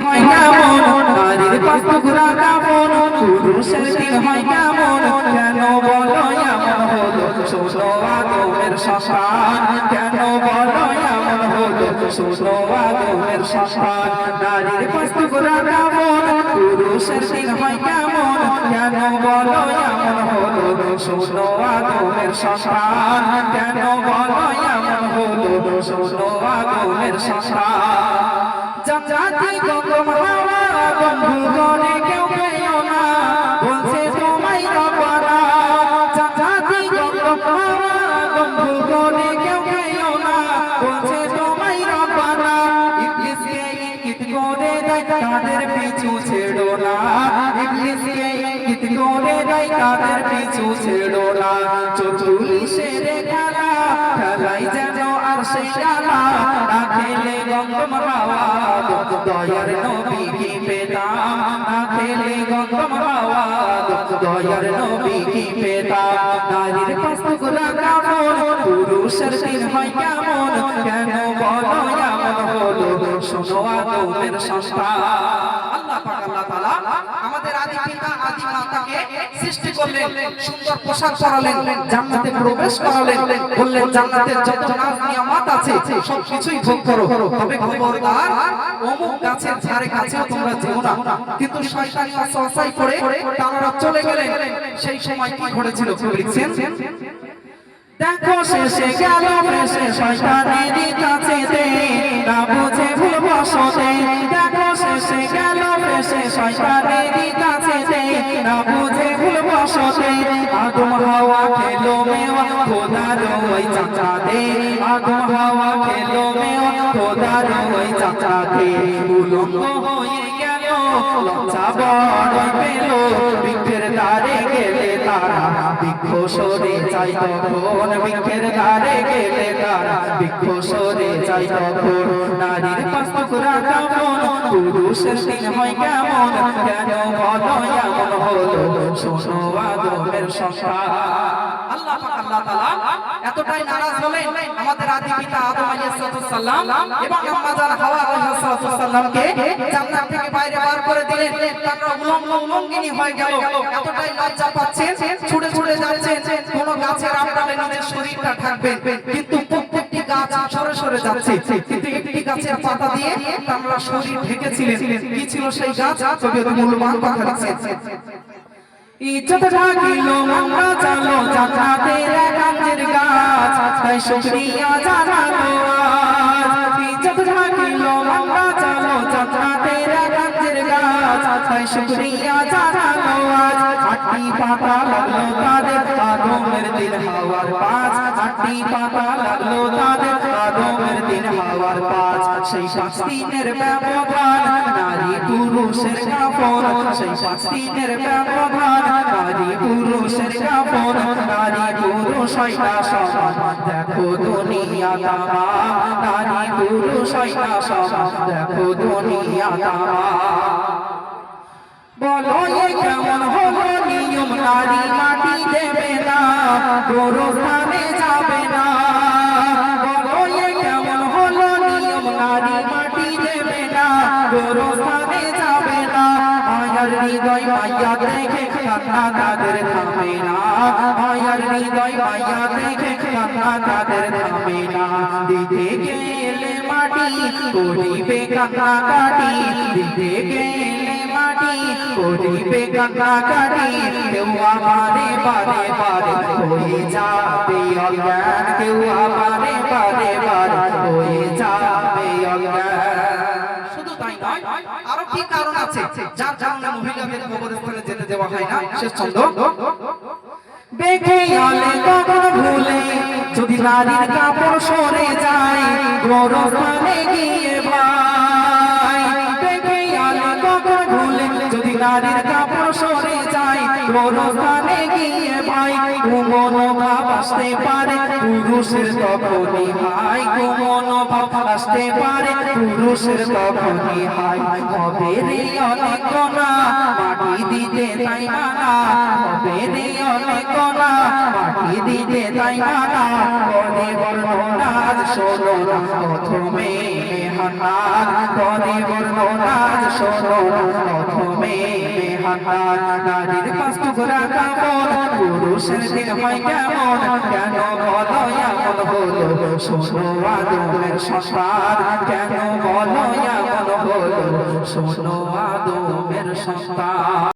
হয় কেমন নারীর পাঁচ টুকরা কাপড় পুরুষের দিন হয় কেমন কেন বলো এমন হলো শোনো আদমের সন্তান কেন বলো এমন হলো শোনো আদমের সন্তান নারীর পাঁচ টুকরা কাপড় পুরুষের দিন হয় কেমন কেন বলো এমন হলো শোনো আদমের সন্তান কেন বলো এমন হলো শোনো আদমের সন্তান জাতি গম হাওয়া বন্ধু করে কেউ পেও না বলছে তোমায় রবানা জাতি গম হাওয়া বন্ধু করে কেউ পেও না বলছে তোমায় রবানা ইবলিসকে ইঙ্গিত করে দেয় তাদের পিছু ছেড়ো না ইবলিসকে ইঙ্গিত করে দেয় তাদের পিছু ছেড়ো না চতুর্দিশের খেলা খেলাই যেন আর সে খেলা না খেলে গম হাওয়া দয়ার নবী কি পেতাম না খেলে গম হাওয়া দয়ার নবী কি পেতাম নারীর পাঁচ টুকরা কাপড় পুরুষের দিন হয় কেমন কেন বলো এমন হলো শোনো আদমের সন্তান আল্লাহ পাক আল্লাহ তাআলা আমাদের আদি পিতা আদি মাতাকে সৃষ্টি করলেন সুন্দর পোশাক পরালেন জান্নাতে প্রবেশ করালেন বললেন জান্নাতের যত নাজ নিয়ামত আছে সবকিছুই ভোগ করো তবে খবরদার অমুক গাছের ধারে কাছেও তোমরা যেও না কিন্তু শয়তানি ওয়াসওয়াসায় পড়ে তারা চলে গেলেন সেই সময় কি ঘটেছিল লিখছেন দেখো শেষে গেল শেষে শয়তানেরই কাছেতে না বুঝে ভুল বসতে দেখো শেষে গেল শেষে শয়তানেরই কাছেতে না বুঝে ভুল বসতে আদম হাওয়া খেলো মেওয়া খোদার ওই চাচাতে আদম হাওয়া খেলো মেওয়া খোদার ওই চাচাতে উলঙ্গ হয়ে গেল লজ্জা বড় পেল বৃক্ষের দ্বারে গেলে তারা বৃক্ষ সরে যাই তখন বৃক্ষের দ্বারে গেলে তারা বৃক্ষ সরে যাই তখন নারীর পাঁচ টুকরা কাপড় পুরুষের দিন হয় কেমন কেন বলো এমন হলো শোনো আদমের সন্তান আল্লাহ পাক আল্লাহ তাআলা এতটাই নারাজ হলেন আমাদের আদি পিতা আদম আলাইহিস সালাম এবং আম্মা জান হাওয়া আলাইহিস সালামকে জান্নাত থেকে বাইরে বার করে দিলেন তারা উলঙ্গিনী হয়ে গেল এতটাই লজ্জা পাচ্ছেন ছুটে ছুটে যাচ্ছেন কোন গাছের আড়ালে নিজের শরীরটা ঢাকবেন কিন্তু প্রত্যেকটি গাছ সরে সরে যাচ্ছে কিন্তু একটি গাছের পাতা দিয়ে তারা শরীর ঢেকেছিলেন কি ছিল সেই গাছ তবে মূল্যবান কথা লিখছেন ইজ্জত ঢাকিল আমরা চলো জান্নাতের গাছের গাছ তাই শুকরিয়া জানালো আজ ইজ্জত ঢাকিল আমরা চলো জান্নাতের গাছের গাছ তাই শুকরিয়া জানালো আজ আটটি পাতা লাগলো তাদের আদমের দিন হাওয়ার পাঁচ আটটি পাতা লাগলো তাদের আদমের দিন হাওয়ার পাঁচ সেই পাঁচ দিনের ব্যবধান নারী পুরুষের কাপড় সেই পাঁচ দিনের ব্যবধান নারী পুরুষের কাপড় নারী পুরুষ হইতা সমান দেখো দুনিয়া তামাম নারী পুরুষ হইতা সমান দেখো দুনিয়া তামাম বলো এ কেমন হলো নিয়ম নারী মাটি দেবে না গোরস্থানে যাবে না বলো এ কেমন হলো নিয়ম নারী মাটি দেবে না গোরস্থানে যাবে না মায়ার হৃদয় মায়া দেখে কান্না তাদের থামে না মায়ার হৃদয় মায়া দেখে কান্না তাদের থামে না দিতে গেলে মাটি করিবে কান্না কাটি দিতে গেলে মাটি করিবে কান্না কাটি কেউ আমারে বারে বারে হয়ে যাবে অজ্ঞান কেউ আমারে বারে বারে হয়ে যাবে অজ্ঞান শুধু তাই নয় আরো কি কারণ আছে যার কারণে মহিলাদের কবরস্থানে যেতে দেওয়া হয় না শেষ ছন্দ বেখেয়ালে কখনো ভুলে যদি নারীর কাপড় সরে যায় গোরস্থানে গিয়ে ভাই বেখেয়ালে কখনো ভুলে যদি নারীর কাপড় সরে যায় গোরস্থানে গিয়ে ভাই ঘুমনো ভাব আসতে পারে পুরুষের তখনই হাই ঘুমনো ভাব আসতে পারে পুরুষের তখনই হাই হবে রে অনেক না মাটি দিতে তাই মানা হবে রে অনেক না মাটি দিতে তাই মানা পরে বর্ণনা শোনো না প্রথমে হান্নান পরে বর্ণনা শোনো না প্রথমে হান্নান নারীর পাঁচ টুকরা কাপড় পুরুষের দিন হয় কেমন কেন বলো এমন হলো শোনো আদমের সন্তান কেন বলো এমন হলো শোনো আদমের সন্তান